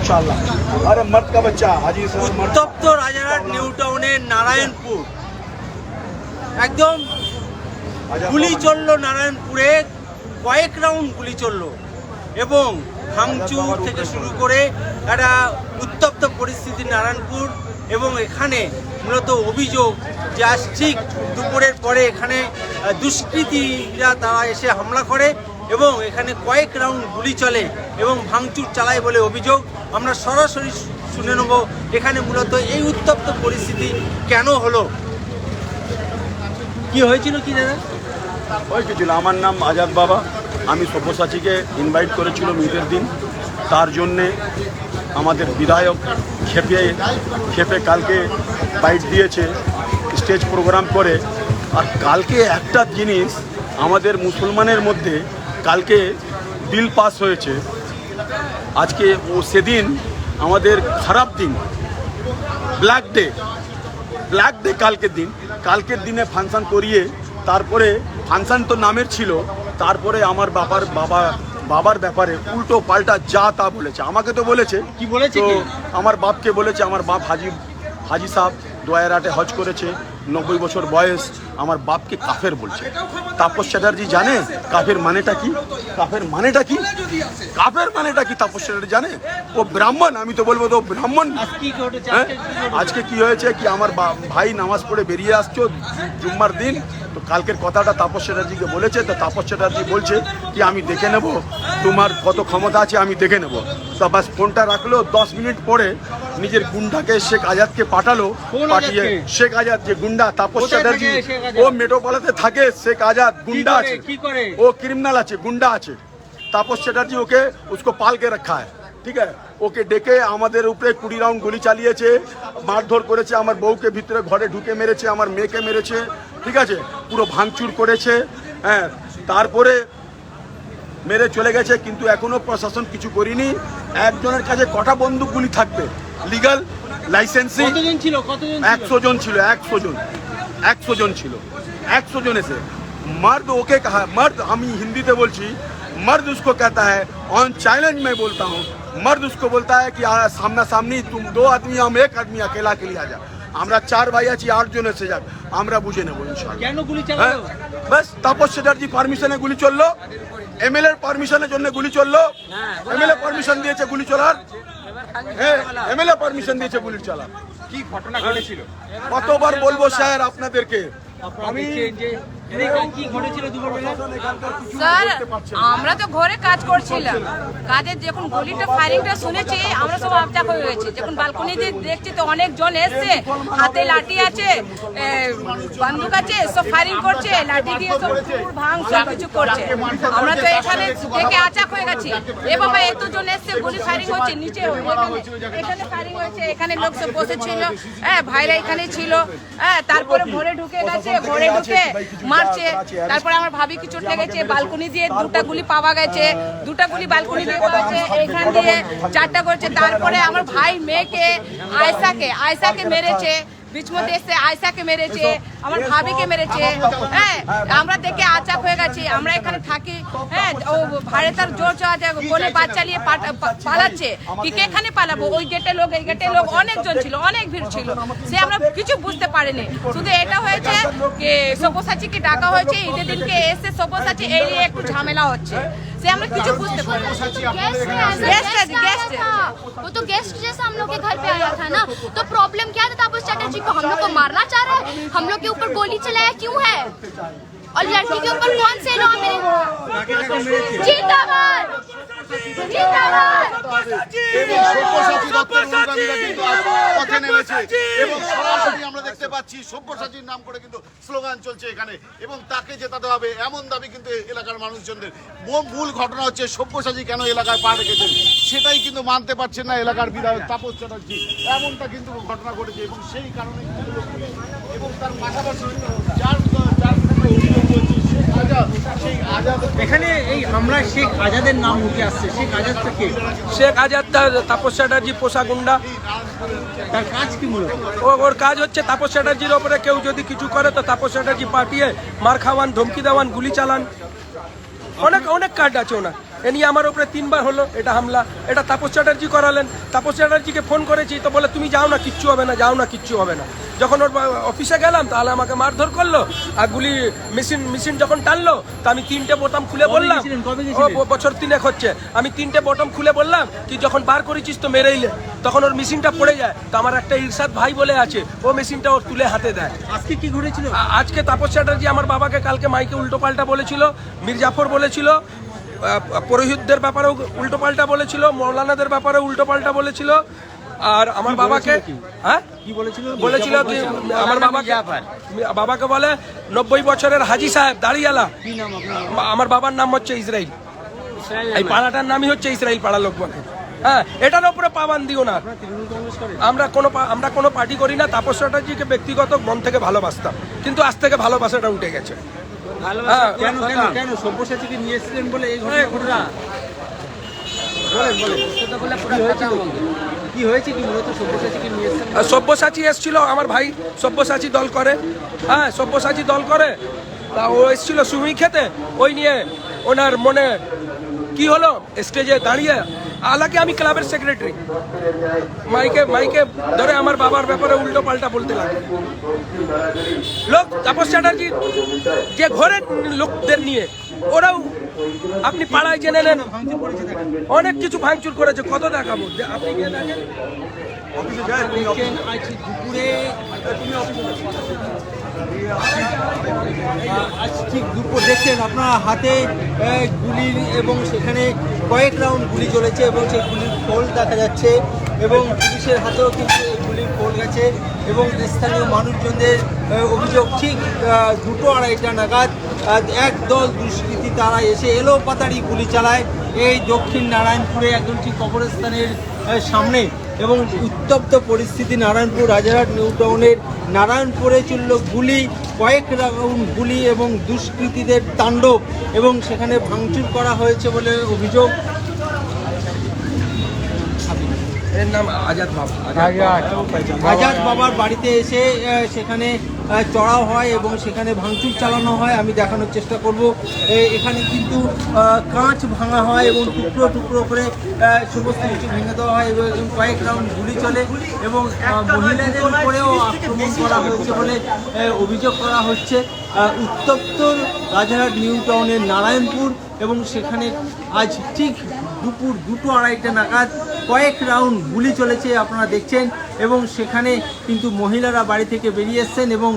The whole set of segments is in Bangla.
इंशाल्लाह। अरे मर्द का बच्चा हाजी উত্তপ্ত রাজারহাট নিউ টাউনের নারায়ণপুর, একদম গুলি চললো নারায়ণপুরে, কয়েক রাউন্ড গুলি চললো এবং ভাঙচুর থেকে শুরু করে একটা উত্তপ্ত পরিস্থিতি নারায়ণপুর। এবং এখানে মূলত অভিযোগ যে আজ ঠিক দুপুরের পরে এখানে দুষ্কৃতীরা তারা এসে হামলা করে এবং এখানে কয়েক রাউন্ড গুলি চলে এবং ভাঙচুর চালায় বলে অভিযোগ। আমরা সরাসরি শুনে নেব এখানে মূলত এই উত্তপ্ত পরিস্থিতি কেন হলো, কি হয়েছিল কি দাদা? ওই কিছু আমার নাম আজাদ বাবা। আমি সব্যসাচীকে ইনভাইট করেছিল ঈদের দিন, তার জন্যে আমাদের বিধায়ক খেপে কালকে বাইট দিয়েছে স্টেজ প্রোগ্রাম করে। আর কালকে একটা জিনিস আমাদের মুসলমানের মধ্যে কালকে বিল পাস হয়েছে, আজকে ও সেদিন আমাদের খারাপ দিন, ব্ল্যাক ডে কালকের দিনে ফাংশন করিয়ে তারপরে ফাংশন তো নামের ছিল, তারপরে আমার বাবার ব্যাপারে উল্টো পাল্টা যা তা বলেছে। আমাকে তো বলেছে, কি বলেছে? তো আমার বাপকে বলেছে, আমার বাপ হাজি সাহেব 2008-এ হজ করেছে, 90 বছর বয়স, আমার বাপকে কাফের বলছে। তাপস চ্যাটার্জি জানে কাফের মানেটা কি? কাফের মানেটা কি তাপস চ্যাটার্জি জানে? ও ব্রাহ্মণ, আমি তো বলবো তো ব্রাহ্মণ। আজকে কি হয়েছে কি আমার ভাই নামাজ পড়ে বেরিয়ে আসছো জুম্মার দিন, তো কালকের কথাটা তাপস চ্যাটার্জিকে বলেছে, তো তাপস চ্যাটার্জি বলছে কি আমি দেখে নেব তোমার কত ক্ষমতা আছে, আমি দেখে নেব। তো বাস ফোনটা রাখলো, 10 মিনিট পরে নিজের গুন্ডাকে শেখ আজাদকে পাঠিয়ে শেখ আজাদ যে গুন্ডা তাপস চ্যাটার্জি, ও মেটোপাড়াতে থাকে, শেখ আজাদ গুন্ডা আছে, ও ক্রিমিনাল আছে, গুন্ডা আছে। তাপস চ্যাটার্জি उसको पाल के रखा है, ঠিক আছে। ওকে ডেকে আমাদের উপরে 20 রাউন্ড গুলি চালিয়েছে, মারধর করেছে, আমার বউকে ভিতরে ঘরে ঢুকে মেরেছে, আমার মেয়েকে মেরেছে, ঠিক আছে, পুরো ভাঙচুর করেছে। হ্যাঁ, তারপরে মেরে চলে গেছে, কিন্তু এখনো প্রশাসন কিছু করিনি। একজনের কাছে কটা বন্দুক গুলি থাকবে লিগাল লাইসেন্সিং? 100 জন ছিল, 100 জন এসে मर्द ओके कहा, मर्द हम हिंदी में बोलছি, मर्द उसको कहता है ऑन चैलेंज में बोलता हूँ, मर्द उसको बोलता है कि सामना सामनी तुम 2 आदमी हम 1 आदमी अकेला के लिए आ जा, আমরা 4 ভাই আছি, 8 জন এসে যাক, আমরা বুঝে নেব ইনশাআল্লাহ। কেন গুলি চালালো? বাস তাপস চ্যাটার্জি পারমিশনে গুলি চললো, এমএলএ এর পারমিশনের জন্য গুলি চললো, এমএলএ পারমিশন দিয়েছে গুলি চলার, হ্যাঁ এমএলএ পারমিশন দিয়েছে গুলি চলার। কি ঘটনা ঘটেছিল কতবার বলবো স্যার আপনাদেরকে? আমি স্যার আমরা তো ঘরে কাজ করছিলাম, কাজের যখন গুলিটা ফায়ারিংটা শুনেছি আমরা সব আবজাক হয়ে গেছি। যখন বালকনি দিয়ে দেখছি তো অনেক জন এসছে, হাতে লাঠি আছে, বন্দুক আছে, সব ফায়ারিং করছে, লাঠি দিয়ে সব ভাঙ সব কিছু করছে। আমরা তো এখানে দেখে আচাক হয়ে গেছি, এ বাবা এতজন এসছে, গুলি ফায়ারিং হচ্ছে, নিচে এখানে ফায়ারিং হয়েছে, এখানে লোক সব বসেছিল, হ্যাঁ ভাইরা এখানে ছিল, হ্যাঁ তারপরে ঘরে ঢুকে গেছে, ঘরে ঢুকে মারছে। তারপরে আমার ভাবিকে চোট লেগেছে, বালকনি দিয়ে 2টা গুলি পাওয়া গেছে, 2টা গুলি বালকনি দিয়ে করেছে, এখান দিয়ে 4টা করেছে। তারপরে আমার ভাই মেয়েকে আয়সাকে মেরেছে, बीच में देश से आयशा के मेरे चे আমার ভাবিকে মেরেছে। হ্যাঁ আমরা দেখে আচাক হয়ে গেছি। আমরা এখানে থাকি, হ্যাঁ ও ভাড়ে তার জোর চাওয়া কোনে বাচ্চা নিয়ে পালাচ্ছে, কি এখানে পালাবো? ওই গেটে লোক এই গেটে লোক অনেকজন ছিল, অনেক ভিড় ছিল, সে আমরা কিছু বুঝতে পারিনি। শুধু এটা হয়েছে যে সব্যসাচীকে ডাকা হয়েছে, ঈদের দিনকে এসে সব্যসাচী এই নিয়ে একটু ঝামেলা হচ্ছে, से हम लोग कुछ पूछते वो तो गेस्ट जैसा हम लोग के घर पे आया था ना, तो प्रॉब्लम क्या था? तापस चैटर्जी को हम लोग को मारना चाह रहे हैं, हम लोग के ऊपर गोली चलाया क्यों है? और लड़की के ऊपर कौन से लॉ में? जिंदाबाद जिंदाबाद। আমরা দেখতে পাচ্ছি সব্যসাচীর নাম করে কিন্তু স্লোগান চলছে এখানে, এবং তাকে জেতাতে হবে এমন দাবি কিন্তু এলাকার মানুষজনদের। মূল ঘটনা হচ্ছে সব্যসাচী কেন এলাকায় পা রেখেছেন সেটাই কিন্তু মানতে পারছেন না এলাকার বিধায়ক তাপস চ্যাটার্জি। এমনটা কিন্তু ঘটনা ঘটেছে, এবং সেই কারণে এবং তার পাশাপাশি এখানে এই হামলায় শেখ আজাদের নাম উঠে আসছে। শেখ আজাদটা কে? শেখ আজাদ তাপস চ্যাটার্জি পোষা গুন্ডা। তার কাজ কি মূলত? ওর কাজ হচ্ছে তাপস চ্যাটার্জির ওপরে কেউ যদি কিছু করে তো তাপস চ্যাটার্জি পাঠিয়ে মার খাওয়ান, ধমকি দেওয়ান, গুলি চালান, অনেক কাজ আছে ওনার। এ নিয়ে আমার উপরে 3 বার হলো এটা হামলা। এটা তাপস চ্যাটার্জি করালেন। তাপস চ্যাটার্জিকে ফোন করেছি তো বলে তুমি যাও না, কিচ্ছু হবে না, যাও না, কিচ্ছু হবে না। যখন ওর অফিসে গেলাম তাহলে আমাকে মারধর করলো আর গুলি মেশিন যখন টানলো তা আমি 3টে বোতাম খুলে বললাম, বছর 3 হচ্ছে, আমি 3টে বোতাম খুলে বললাম কি যখন বার করেছিস তো মেরেইলে, তখন ওর মেশিনটা পড়ে যায়। তো আমার একটা ইরশাদ ভাই বলে আছে, ও মেশিনটা ওর তুলে হাতে দেয়। আজকে কি ঘটেছিল? আজকে তাপস চ্যাটার্জি আমার বাবাকে কালকে মাইকে উল্টো পাল্টা বলেছিল, মীর জাফর বলেছিল, পুরোহিতদের ব্যাপারেও উল্টো পাল্টা বলেছিল, মৌলানাদের ব্যাপারে উল্টো পাল্টা বলেছিল। আর আমার বাবাকে হ্যাঁ কি বলেছিল? বলেছিল কি আমার বাবাকে বলে 90 বছরের হাজি সাহেব দাড়িওয়ালা। কি নাম আপনার? আমার বাবার নাম হচ্ছে ইসরাইল। এই পাড়াটার নামই হচ্ছে ইসরাইল পাড়া লোক বলে। হ্যাঁ, এটার উপরে পাবান দিও না। আমরা কোনো পার্টি করি না। তাপস চ্যাটার্জিকে ব্যক্তিগত মন থেকে ভালোবাসতাম, কিন্তু আজ থেকে ভালোবাসাটা উঠে গেছে। কেন সব্যসাচীকে নিয়ে এসেছিলেন বলে এই ঘটনা? কি হয়েছে কি মূলত সব্যসাচীকে নিয়ে এসেছেন? সব্যসাচী এসেছিল, আমার ভাই সব্যসাচী দল করে। হ্যাঁ, সব্যসাচী দল করে। তা ও এসেছিল সুমি খেতে, ওই নিয়ে ওনার মনে কি হলো স্টেজে দাঁড়িয়ে, আলাকে আমি ক্লাবের সেক্রেটারি, মাইকে ধরে আমার বাবার ব্যাপারে উল্টো পাল্টা বলতে লাগে। লোক তাপস চ্যাটার্জি যে ঘরের লোকদের নিয়ে ওরাও আপনি পাড়ায় জেনে নেন অনেক কিছু ভাঙচুর করেছে। কত দেখাবো, আপনি গিয়ে দেখেন। আজ দুপুরে আজ ঠিক দুপুর দেখছেন আপনার হাতে গুলি এবং সেখানে কয়েক রাউন্ড গুলি চলেছে এবং সেই গুলির খোল দেখা যাচ্ছে এবং পুলিশের হাতেও কিন্তু এই গুলির খোল গেছে এবং স্থানীয় মানুষজনদের অভিযোগ ঠিক 2:30 নাগাদ একদল দুষ্কৃতী তারা এসে এলোপাতাড়ি গুলি চালায় এই দক্ষিণ নারায়ণপুরে একদম ঠিক কবরস্থানের সামনে এবং উত্তপ্ত পরিস্থিতি নারায়ণপুর রাজারহাট নিউ টাউনের নারায়ণপুরে চলল গুলি, কয়েক রাউন্ড গুলি এবং দুষ্কৃতীদের তাণ্ডব এবং সেখানে ভাঙচুর করা হয়েছে বলে অভিযোগ। এর নাম আজাদ বাবা। আজাদ বাবার বাড়িতে এসে সেখানে চড়াও হয় এবং সেখানে ভাঙচুর চালানো হয়। আমি দেখানোর চেষ্টা করব। এখানে কিন্তু কাঁচ ভাঙা হয় এবং টুকরো টুকরো করে সমস্ত কিছু ভেঙে দেওয়া হয় এবং কয়েক রাউন্ড গুলি চলে এবং মহিলাদের উপরেও আক্রমণ করা হয়েছে বলে অভিযোগ করা হচ্ছে। উত্তপ্ত রাজারহাট নিউ টাউনের নারায়ণপুর এবং সেখানে আজ ঠিক দুপুর 2:30 নাগাদ কয়েক রাউন্ড গুলি চলেছে আপনারা দেখছেন এবং সেখানে কিন্তু মহিলারা বাড়ি থেকে বেরিয়ে এসছেন এবং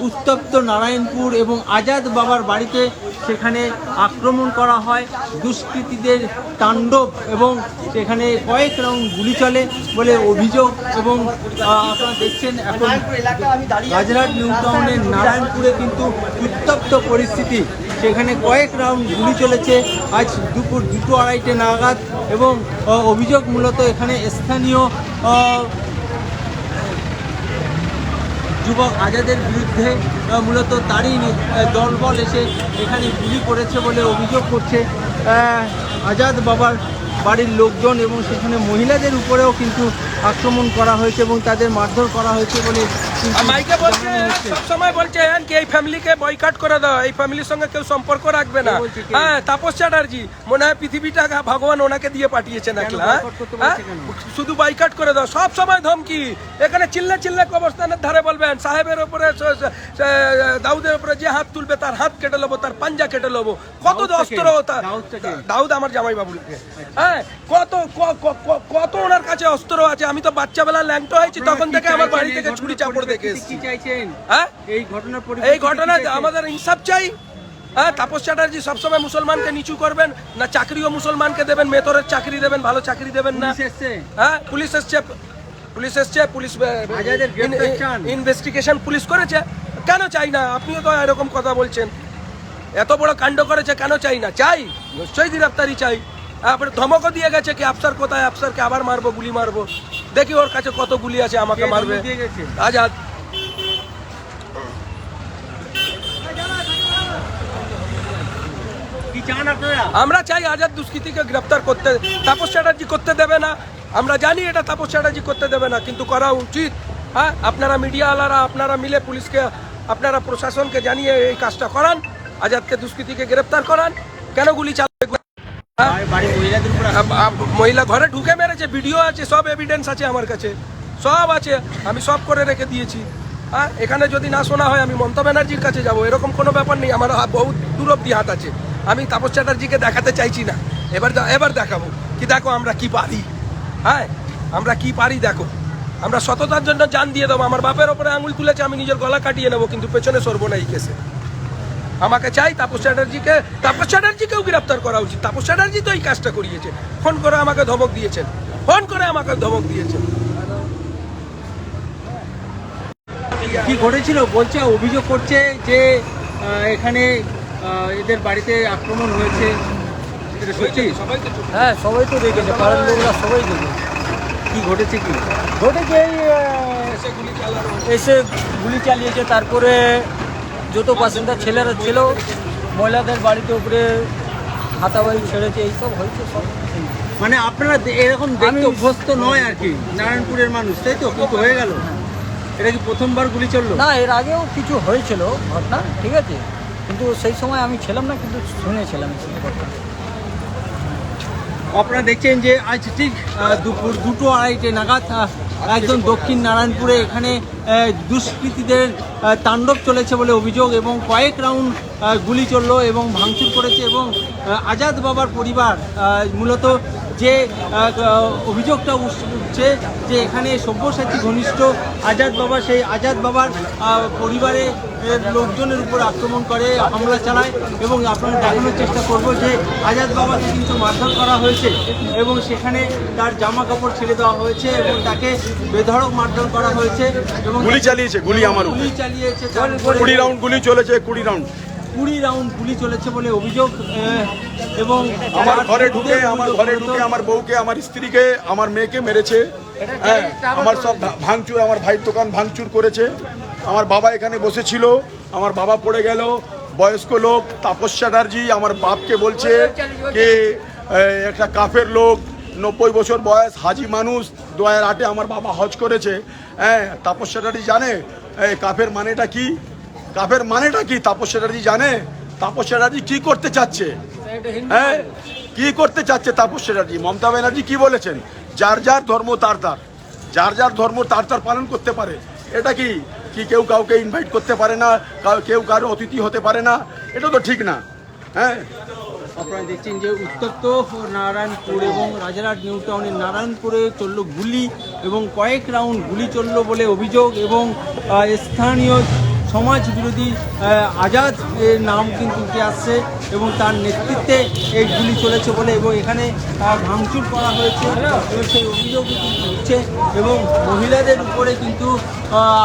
উত্তপ্ত নারায়ণপুর এবং আজাদ বাবার বাড়িতে সেখানে আক্রমণ করা হয়, দুষ্কৃতীদের তাণ্ডব এবং সেখানে কয়েক রাউন্ড গুলি চলে বলে অভিযোগ এবং আপনারা দেখছেন এখন রাজারহাট নিউ টাউনের নারায়ণপুরে কিন্তু উত্তপ্ত পরিস্থিতি। সেখানে কয়েক রাউন্ড গুলি চলেছে আজ দুপুর 2:30 নাগাদ এবং অভিযোগ মূলত এখানে স্থানীয় যুবক আজাদের বিরুদ্ধে মূলত তারই দলবল এসে এখানে গুলি করেছে বলে অভিযোগ করছে আজাদ বাবার বাড়ির লোকজন এবং সেখানে মহিলাদের উপরেও কিন্তু আক্রমণ করা হয়েছে এবং তাদের মারধর করা হয়েছে বলে মাইকে বলছে, সবসময় বলছেন কি এই ফ্যামিলিকে বয়কট করে দাও, এই ফ্যামিলির সঙ্গে কেউ সম্পর্ক রাখবে না। হ্যাঁ, তাপস চ্যাটার্জি মনে হয় পৃথিবীটা ভগবান ওনাকে দিয়ে পাঠিয়েছেন একলা। শুধু বয়কট করে দাও, সব সময় ধমকি। এখানে চিল্লে কবরস্থানের ধারে বলবেন সাহেবের উপরে, দাউদের উপরে যে হাত তুলবে তার হাত কেটে নেবো, তার পাঞ্জা কেটে নেবো। কত অস্ত্র, দাউদ আমার জামাই বাবুকে। হ্যাঁ, কত ওনার কাছে অস্ত্র আছে। আমি তো বাচ্চাবেলা ল্যাংটো হয়েছি, তখন থেকে আমার বাড়ি থেকে ছুরি চাপড় দেখে এসেছি। হ্যাঁ, এই ঘটনা আমাদের ইনসাফ চাই। হ্যাঁ, তাপস চ্যাটার্জি সবসময় মুসলমানকে নিচু করবেন না, চাকরিও মুসলমানকে দেবেন, মেতরের চাকরি দেবেন, ভালো চাকরি দেবেন না। হ্যাঁ, পুলিশ এসছে, পুলিশ ইনভেস্টিগেশন পুলিশ করেছে। কেন চাই না? আপনিও তো এরকম কথা বলছেন। এত বড় কাণ্ড করেছে, কেন চাই না? চাই, নিশ্চয়ই গ্রেফতারি চাই। তারপরে ধমকও দিয়ে গেছে কি আফসার কোথায়, আফসারকে আবার মারবো, গুলি মারবো। দেখি ওর কাছে কত গুলি আছে, আমাকে মারবে। আজাদ আমরা চাই আজাদ দুষ্কৃতীকে গ্রেফতার করতে। তাপস চ্যাটার্জি করতে দেবে না, আমরা জানি এটা তাপস চ্যাটার্জি করতে দেবে না, কিন্তু করা উচিত। হ্যাঁ, আপনারা মিডিয়াওয়ালারা আপনারা মিলে পুলিশকে, আপনারা প্রশাসনকে জানিয়ে এই কাজটা করান, আজাদকে দুষ্কৃতীকে গ্রেফতার করান। কেন গুলি চালাবে? মহিলা ঘরে ঢুকে মেরেছে, ভিডিও আছে, সব এভিডেন্স আছে আমার কাছে, সব আছে, আমি সব করে রেখে দিয়েছি। হ্যাঁ, এখানে যদি না শোনা হয় আমি মমতা ব্যানার্জির কাছে যাব, এরকম কোনো ব্যাপার নেই। আমার বহুত দূর অব্দি হাত আছে, আমি তাপস চ্যাটার্জিকে দেখাতে চাইছি না। এবার দেখাবো কি, দেখো আমরা কি পারি। হ্যাঁ, আমরা কি পারি দেখো, আমরা সততার জন্য জান দিয়ে দেবো। আমার বাপের ওপরে আঙুল তুলেছে, আমি নিজের গলা কাটিয়ে নেবো, কিন্তু পেছনে সরবো না এই কেসে। আমাকে চাই তাপস চ্যাটার্জিকেও গ্রেপ্তার করা উচিত। তাপস চ্যাটার্জি তো এই কাজটা করিয়েছে, ফোন করে আমাকে ধমক দিয়েছেন। কি ঘটেছিল বলছে, অভিযোগ করছে যে এখানে এদের বাড়িতে আক্রমণ হয়েছে, এটা সত্যি? হ্যাঁ, সবাই তো দেখেছে, পাড়ার লোকরা সবাই দেখেছে। কি ঘটেছে? এই এসে গুলি চালিয়েছে, তারপরে যত বাসিন্দা ছেলেরা ছিল মহিলাদের বাড়িতে উপরে হাতাবাড়ি ছেড়েছে, এইসব হয়েছে সব। মানে আপনারা এরকম দেখতে অভ্যস্ত নয় আর কি, নারায়ণপুরের মানুষ, তাই তো? কিন্তু হয়ে গেল, এটা কি প্রথমবার গুলি চললো? না, এর আগেও কিছু হয়েছিল ঘটনা, ঠিক আছে, কিন্তু সেই সময় আমি ছিলাম না, কিন্তু শুনেছিলাম সেই ঘটনা। আপনারা দেখছেন যে আজ ঠিক দুপুর 2-2:30 নাগাদ একদম দক্ষিণ নারায়ণপুরে এখানে দুষ্কৃতীদের তাণ্ডব চলেছে বলে অভিযোগ, এবং কয়েক রাউন্ড গুলি চললো এবং ভাঙচুর করেছে। এবং আজাদ বাবার পরিবার মূলত যে অভিযোগটা উঠছে যে এখানে সব্যসাচী ঘনিষ্ঠ আজাদ বাবা, সেই আজাদ বাবার পরিবারে লোকজনের উপর আক্রমণ করে, হামলা চালায়। এবং আপনারা দেখানোর চেষ্টা করব যে আজাদ বাবাকে কিন্তু মারধর করা হয়েছে এবং সেখানে তার জামা কাপড় ছেড়ে দেওয়া হয়েছে এবং তাকে বেধড়ক মারধর করা হয়েছে এবং গুলি চালিয়েছে, গুলি চালিয়েছে। 20 রাউন্ড গুলি চলেছে, 20 রাউন্ড গুলি চলেছে বলে অভিযোগ। এবং আমার ঘরে ঢুকে আমার বউকে, আমার স্ত্রীকে, আমার মেয়েকে মেরেছে। হ্যাঁ, আমার সব ভাঙচুর, আমার ভাইয়ের দোকান ভাঙচুর করেছে। আমার বাবা এখানে বসেছিল, আমার বাবা পড়ে গেল। বয়স্ক লোক তাপস চ্যাটার্জি আমার বাপকে বলছে যে একটা কাফের লোক, 90 বছর বয়স, হাজি মানুষ, 2008-এ আমার বাবা হজ করেছে। হ্যাঁ, তাপস চ্যাটার্জি জানে কাফের মানেটা কি? তাপস চ্যাটার্জি জানে? তাপস চ্যাটার্জি কি করতে চাচ্ছে? হ্যাঁ, কি করতে চাচ্ছে তাপস চ্যাটার্জি? মমতা ব্যানার্জি কি বলেছেন? যার যার ধর্ম তার তার পালন করতে পারে। এটা কি কেউ কাউকে ইনভাইট করতে পারে না, কেউ কারো অতিথি হতে পারে না? এটা তো ঠিক না। হ্যাঁ, আপনারা দেখছেন যে উত্তপ্ত নারায়ণপুর এবং রাজারহাট নিউ টাউনের নারায়ণপুরে চললো গুলি এবং কয়েক রাউন্ড গুলি চললো বলে অভিযোগ। এবং স্থানীয় সমাজ বিরোধী আজাদ এর নাম কিন্তু উঠে আসছে এবং তার নেতৃত্বে এই গুলি চলেছে বলে, এবং এখানে ভাঙচুর করা হয়েছে এবং সেই অভিযোগ কিন্তু উঠছে। এবং মহিলাদের উপরে কিন্তু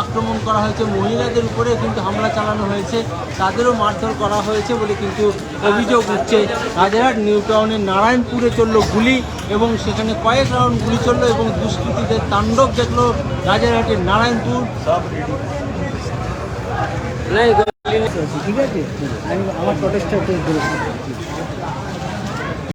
আক্রমণ করা হয়েছে, মহিলাদের উপরে কিন্তু হামলা চালানো হয়েছে, তাদেরও মারধর করা হয়েছে বলে কিন্তু অভিযোগ উঠছে। রাজারহাট নিউ টাউনের নারায়ণপুরে চললো গুলি এবং সেখানে কয়েক রাউন্ড গুলি চললো এবং দুষ্কৃতীদের তাণ্ডব দেখলো রাজারহাটের নারায়ণপুর। ঠিক আছে, আমি আমার প্রটেস্টটা